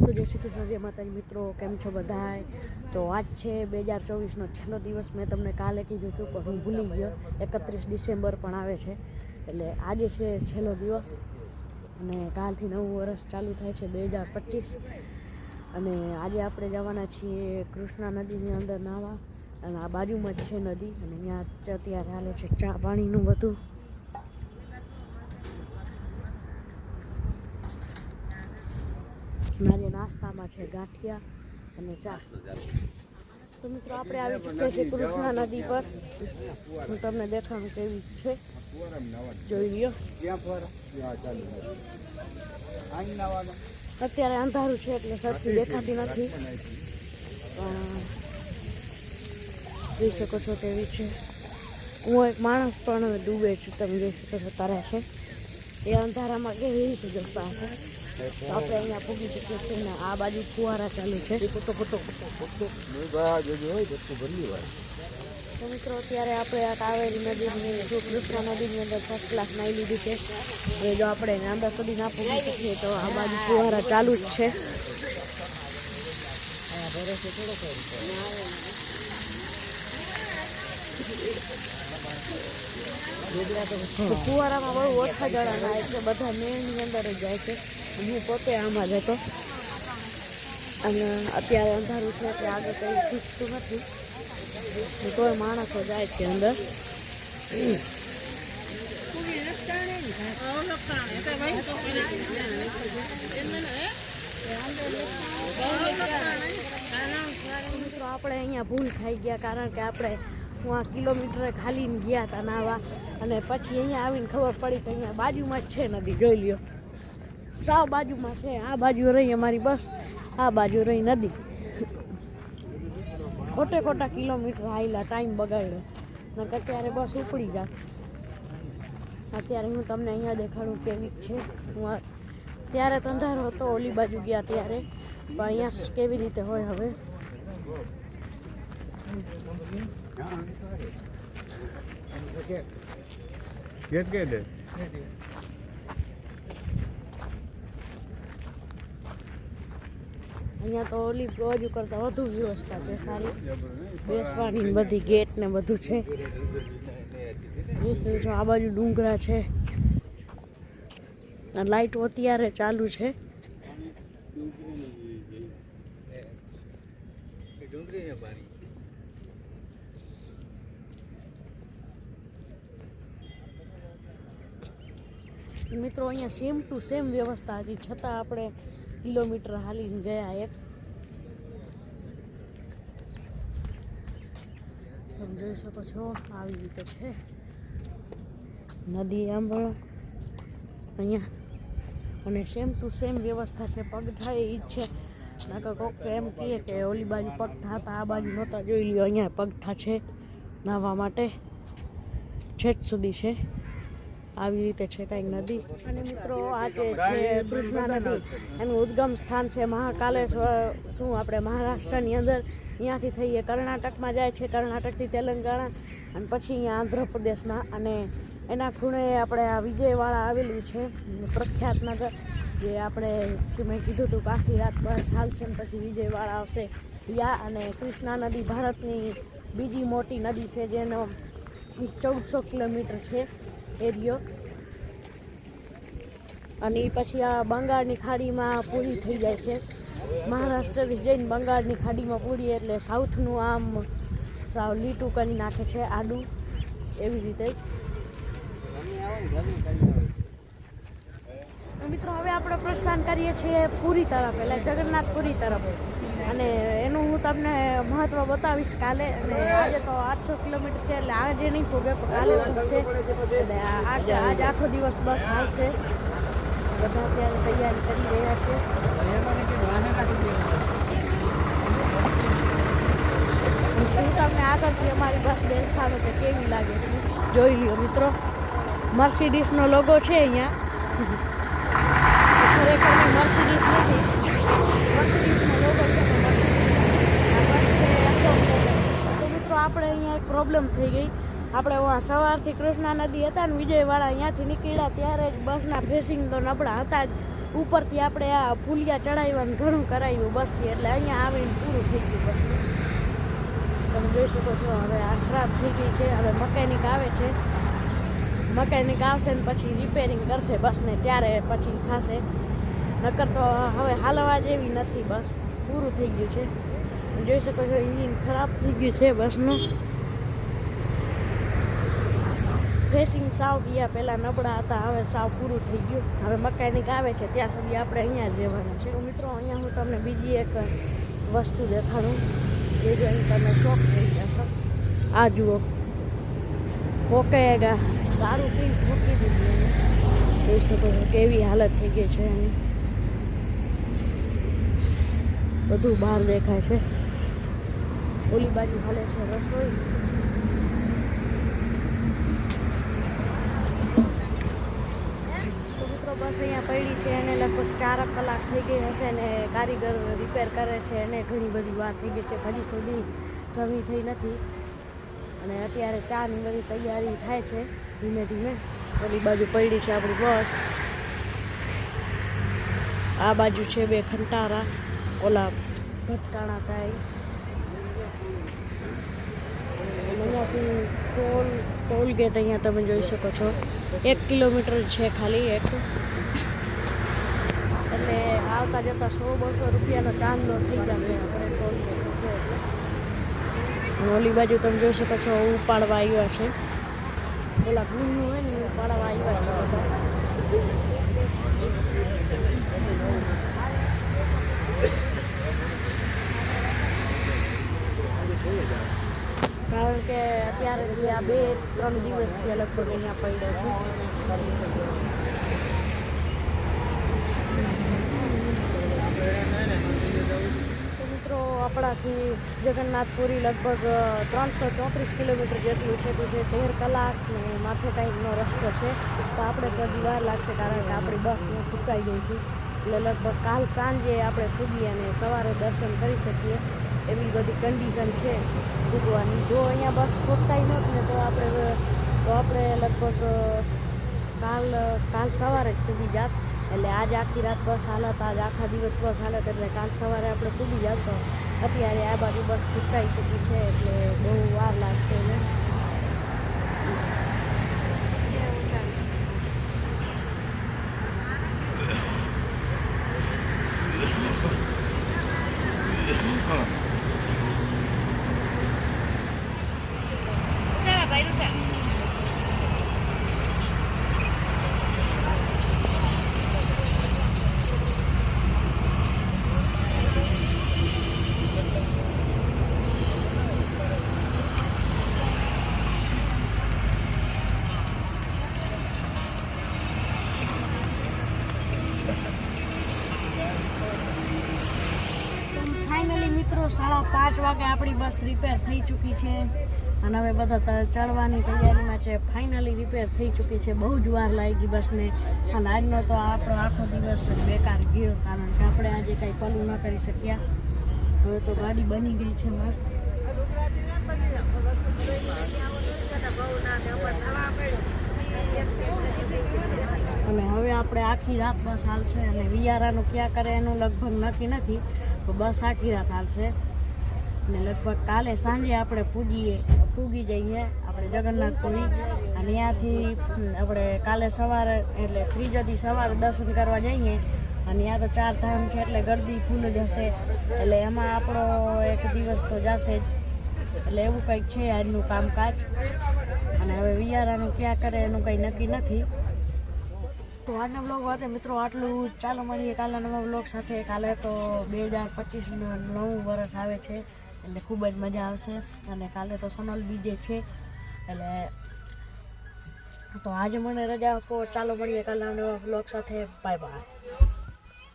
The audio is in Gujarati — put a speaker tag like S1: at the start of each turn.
S1: તો જય શ્રી કૃષ્ણ, જય માતાજી મિત્રો, કેમ છો બધાય? તો આજ છે 2024નો છેલ્લો દિવસ. મેં તમને કાલે કીધું હતું પણ હું ભૂલી ગયો. 31 ડિસેમ્બર પણ આવે છે, એટલે આજે છે છેલ્લો દિવસ અને કાલથી નવું વર્ષ ચાલુ થાય છે 2025. અને આજે આપણે જવાના છીએ કૃષ્ણા નદીની અંદર નાહવા, અને આ બાજુમાં જ છે નદી, અને અહીંયા અત્યારે હાલે છે ચા પાણીનું બધું. આજે નાસ્તામાં છે ગાંઠિયા અને ચા. તો મિત્રો આપણે આવી ચૂક્યા છીએ કૃષ્ણા નદી પર. હું તમને દેખાડું કેવી છે, જોઈ લ્યો. અત્યારે અંધારું છે એટલે સરખી દેખાતી નથી, પણ જોઈ શકો છો કેવી છે. હું એક માણસ પણ ડૂબે છે, તમે જોઈ શકો છો તરે છે. એ અંધારામાં કેવી રીતે જતા હશે. આપણે અહીંયા પૂગી ચૂકીએ છીએ ને આ બાજુ ફુવારા ચાલુ છે. તો મિત્રો અત્યારે આપણે આ કાવેરી નદીની કૃષ્ણા નદીની અંદર ફર્સ્ટ ક્લાસ નાહી લીધી છે. હવે જો આપણે અંદર સુધી ના પૂગી શકીએ તો આ બાજુ ફુવારા ચાલુ જ છે. ફુવારામાં બહુ ઓછા જણા નાય છે, બધા મેળની અંદર જ જાય છે. હું પોતે આમાં જ હતો, અને અત્યારે અંધારું છે એટલે આગળ કંઈ શીખતું નથી, તોય માણસો જાય છે અંદર. મિત્રો આપણે અહીંયા ભૂલ થઈ ગયા, કારણ કે આપણે આ કિલોમીટરે ખાલીને ગયા હતા નાવા, અને પછી અહીંયા આવીને ખબર પડી કે અહીંયા બાજુમાં જ છે નદી. જોઈ લ્યો, સાવ બાજુમાં છે. આ બાજુ રહી અમારી બસ, આ બાજુ રહી નદી. ખોટા કિલોમીટર આવેલા, ટાઈમ બગાડ્યો, નકર અત્યારે બસ ઉપડી જાત. અત્યારે હું તમને અહીંયા દેખાડું કેવી છે. હું ત્યારે તો અંધારો હતો, ઓલી બાજુ ગયા ત્યારે, પણ અહીંયા કેવી રીતે હોય હવે. અહીંયા તો ઓલી બાજુ કરતાં વધુ વ્યવસ્થા છે સારી, બેસવાની બધી ગેટ ને બધું છે. આ બાજુ ડુંગરા છે, લાઈટો અત્યારે ચાલુ છે. મિત્રો અહીંયા સેમ ટુ સેમ વ્યવસ્થા હતી, છતાં આપણે કિલોમીટર હાલીને ગયા. એક તમે જોઈ શકો છો આવી રીતે છે નદી આંબળો અહીંયા, અને સેમ ટુ સેમ વ્યવસ્થા છે. પગથા એ જ છે, નકર કોક એમ કહે કે ઓલી બાજુ પગથા હતા, આ બાજુ નહોતા. જોઈ લ્યો, અહીંયા પગથા છે નાહવા માટે, છેક સુધી છે. આવી રીતે છે કંઈક નદી. અને મિત્રો આ જે છે કૃષ્ણા નદી, એનું ઉદ્ગમ સ્થાન છે મહાકાલેશ્વર. શું આપણે મહારાષ્ટ્રની અંદર અહીંયાથી થઈએ કર્ણાટકમાં જાય છે, કર્ણાટકથી તેલંગાણા, અને પછી અહીંયા આંધ્રપ્રદેશના. અને એના ખૂણે આપણે આ વિજયવાડા આવેલું છે, પ્રખ્યાત નગર, જે આપણે મેં કીધું હતું કે આખી રાત બસ હાલશે ને પછી વિજયવાડા આવશે. અને કૃષ્ણા નદી ભારતની બીજી મોટી નદી છે, જેનો 1400 કિલોમીટર છે એરિયો. અને એ પછી આ બંગાળની ખાડીમાં પૂરી થઈ જાય છે. મહારાષ્ટ્રથી જઈને બંગાળની ખાડીમાં પૂરી, એટલે સાઉથનું આમ સાવ લીટું કરી નાખે છે, આડું. એવી રીતે જ મિત્રો હવે આપણે પ્રસ્થાન કરીએ છીએ પુરી તરફ, એટલે જગન્નાથપુરી તરફ. અને એનું હું તમને મહત્ત્વ બતાવીશ કાલે. અને આજે તો 800 કિલોમીટર છે, એટલે આજે નહીં પૂગે પણ કાલે પૂગશે. એટલે આજ આખો દિવસ બસ હાલશે. બધા અત્યારે તૈયારી કરી રહ્યા છે. હું તમને આગળથી અમારી બસ દેખાડો કે કેવી લાગે છે. જોઈ લ્યો મિત્રો, મર્સિડીઝનો લોગો છે અહીંયા. ખરેખર મર્સિડીઝ નથી, મર્સિડીઝનો લોગો છે. તો મિત્રો આપણે અહીંયા એક પ્રોબ્લેમ થઈ ગઈ. આપણે સવારથી કૃષ્ણા નદી હતા ને વિજયવાડા, અહીંયાથી નીકળ્યા ત્યારે જ બસના ફેસિંગ તો નબળા હતા જ. ઉપરથી આપણે આ પુલિયા ચડાવવાનું ઘણું કરાવ્યું બસથી, એટલે અહીંયા આવીને પૂરું થઈ ગયું બસનું. તમે જોઈ શકો છો હવે આ ખરાબ થઈ ગઈ છે. હવે મકેનિક આવે છે, મકેનિક આવશે ને પછી રિપેરિંગ કરશે બસને, ત્યારે પછી થશે. નકર તો હવે હાલવા જેવી નથી, બસ પૂરું થઈ ગયું છે. જોઈ શકો છો એન્જિન ખરાબ થઈ ગયું છે બસનું. ફેસિંગ સાવ ગયા પહેલાં નબળા હતા, હવે સાવ પૂરું થઈ ગયું. હવે મકેનિક આવે છે ત્યાં સુધી આપણે અહીંયા જ રહેવાનું છે. તો મિત્રો અહીંયા હું તમને બીજી એક વસ્તુ દેખાડું, જે જોઈને તમે શોખ થઈ જશો. આ જુઓ, ઠોકેગા, દારૂ પીને ઠોકી દીધું એને. જોઈ શકો છો કેવી હાલત થઈ ગઈ છે એની. બધું બહાર દેખાય છે. ઓલી બાજુ હાલે છે રસોઈ. બસ અહીંયા પડી છે, એને લગભગ 4 કલાક થઈ ગઈ હશે ને કારીગર રિપેર કરે છે. એને ઘણી બધી વાર થઈ ગઈ છે, હજી સુધી સમી થઈ નથી. અને અત્યારે ચાની બધી તૈયારી થાય છે ધીમે ધીમે. ઓલી બાજુ પડી છે આપણી બસ, આ બાજુ છે 2 ખંટારા, ઓલા ભટકાણા થાય. અહીંયાથી ટોલ ગેટ અહીંયા તમે જોઈ શકો છો 1 કિલોમીટર છે ખાલી એક. એટલે આવતા જતા 100-200 રૂપિયાનો ચાંદલો થઈ જશે આપણે ટોલ ગેટ છે. ઓલી બાજુ તમે જોઈ શકો છો ઉપાડવા આવ્યા છે, ઓલા ઘૂમનું હોય ને ઉપાડવા આવ્યા છે બધા. કારણ કે અત્યારે આ 2-3 દિવસથી લગભગ અહીંયા પડ્યો છે. તો મિત્રો આપણાથી જગન્નાથપુરી લગભગ 334 કિલોમીટર જેટલું છે. તો જે 13 કલાક ને માથે ટાઈમનો રસ્તો છે. તો આપણે થોડી વાર લાગશે, કારણ કે આપણી બસ ફૂંકાઈ ગઈ હતી. એટલે લગભગ કાલ સાંજે આપણે ફૂગીએ અને સવારે દર્શન કરી શકીએ એવી બધી કન્ડિશન છે ફૂગવાની. જો અહીંયા બસ ફૂટકાઈ નહોત ને તો આપણે લગભગ કાલ સવારે જ ફૂગી જાત. એટલે આજ આખી રાત બસ હાલત, આજ આખા દિવસ બસ હાલત, એટલે કાલ સવારે આપણે ફૂગી જાત. તો અત્યારે આ બાજુ બસ ફૂટકાઈ ચૂકી છે, એટલે બહુ વાર લાગશે એને. મિત્રો 5:30 વાગે આપણી બસ રિપેર થઈ ચૂકી છે અને હવે બધા ચડવાની તૈયારીમાં છે. ફાઇનલી રિપેર થઈ ચૂકી છે. બહુ જ વાર લાગી બસને, અને આજનો તો આપણો આખો દિવસ બેકાર ગયો, કારણ કે આપણે આજે કંઈ પલું ન કરી શક્યા. હવે તો ગાડી બની ગઈ છે મસ્ત. અને હવે આપણે આખી રાત બસ હાલશે, અને વિયારાનું ક્યાં કરે એનું લગભગ નક્કી નથી. તો બસ આખી રાત હાલશે અને લગભગ કાલે સાંજે આપણે પૂગી જઈએ આપણે જગન્નાથપુરી. અને ત્યાંથી આપણે કાલે સવારે એટલે ત્રીજાથી સવારે દર્શન કરવા જઈએ. અને ત્યાં તો 4 ધામ છે, એટલે ગરદી ફૂલ જ હશે. એટલે એમાં આપણો એક દિવસ તો જશે જ. એટલે એવું કંઈક છે આજનું કામકાજ. અને હવે વિયારાનું ક્યાં કરે એનું કંઈ નક્કી નથી. તો આજનો બ્લોગ હતો મિત્રો આટલું. ચાલો મળીએ કાલના નવા બ્લોગ સાથે. કાલે તો 2025નું નવું વર્ષ આવે છે, એટલે ખૂબ જ મજા આવશે. અને કાલે તો સોનલ બીજે છે, એટલે તો આજે મને રજા આપો. ચાલો મળીએ કાલના નવા બ્લોગ સાથે. Bye bye.